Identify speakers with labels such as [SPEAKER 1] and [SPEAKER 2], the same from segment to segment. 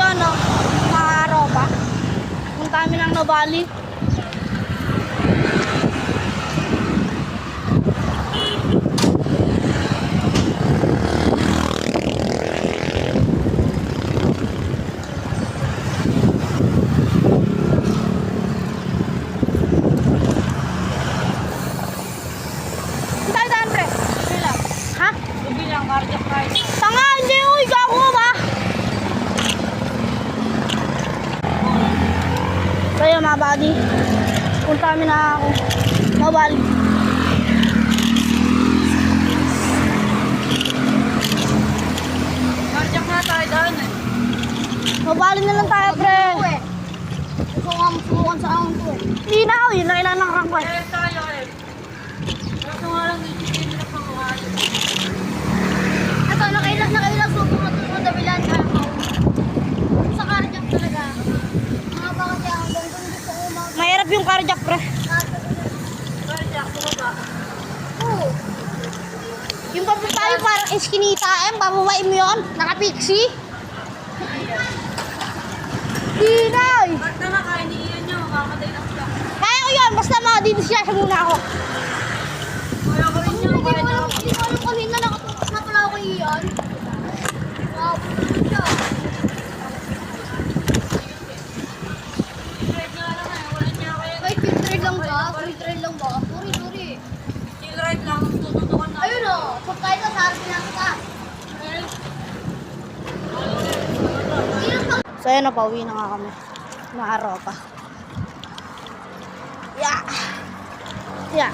[SPEAKER 1] ano, mga ropa. Punta kami ng Nubali. Tayo daan, pre.
[SPEAKER 2] Bilang.
[SPEAKER 1] Ha?
[SPEAKER 2] Bilang cardiac price.
[SPEAKER 1] Tanga, hindi. Uy, gago ba? Kaya mga buddy, punta kami na ako. Nubali.
[SPEAKER 2] Cardiac na tayo daan eh.
[SPEAKER 1] Nubali na lang tayo, pre.
[SPEAKER 2] Gusto ko nga subukan sa ahon ko eh.
[SPEAKER 1] Hindi na ako, yun lang ilan ng rank ko eh.
[SPEAKER 2] Eh tayo eh. Gusto nga lang hindi na panguhan.
[SPEAKER 3] Ito, nakailang subo ko sa dabilan ka ako. Sa cardiac talaga. Mga ba kasi ako doon gusto ko
[SPEAKER 1] Mahirap yung cardiac, pre.
[SPEAKER 2] Cardiac, bumaba.
[SPEAKER 3] Oo.
[SPEAKER 1] Yung papunta tayo parang eskinita, bababain mo yun, naka-pixie. Dinay!
[SPEAKER 2] Ba't na nakain niyan nyo? Makamatay lang siya.
[SPEAKER 1] Kaya ko yun, basta madidisya muna ako.
[SPEAKER 2] Kaya ko rin
[SPEAKER 3] Hindi
[SPEAKER 2] nyo.
[SPEAKER 3] ko alam kanina na pala ako iyan. Wow, siya.
[SPEAKER 2] Trade nga lang eh. Wala niya kayo.
[SPEAKER 3] Ay, filter lang ba? Filter lang ba? Sorry.
[SPEAKER 2] Chill ride lang. Tututukan na.
[SPEAKER 3] Ayun o, pagkain ka sa harap lang ka.
[SPEAKER 1] So ayun na, pauwi na nga kami. Mga ropa. Yeah! Yeah!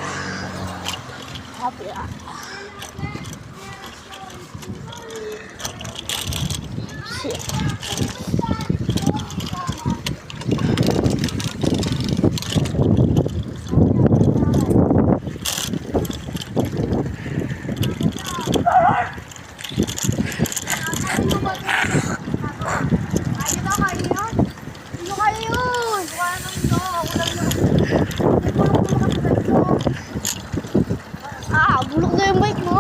[SPEAKER 1] Happy yeah. Shit.
[SPEAKER 3] Ano kaya yun?
[SPEAKER 1] Ah, bulok na yung bike mo.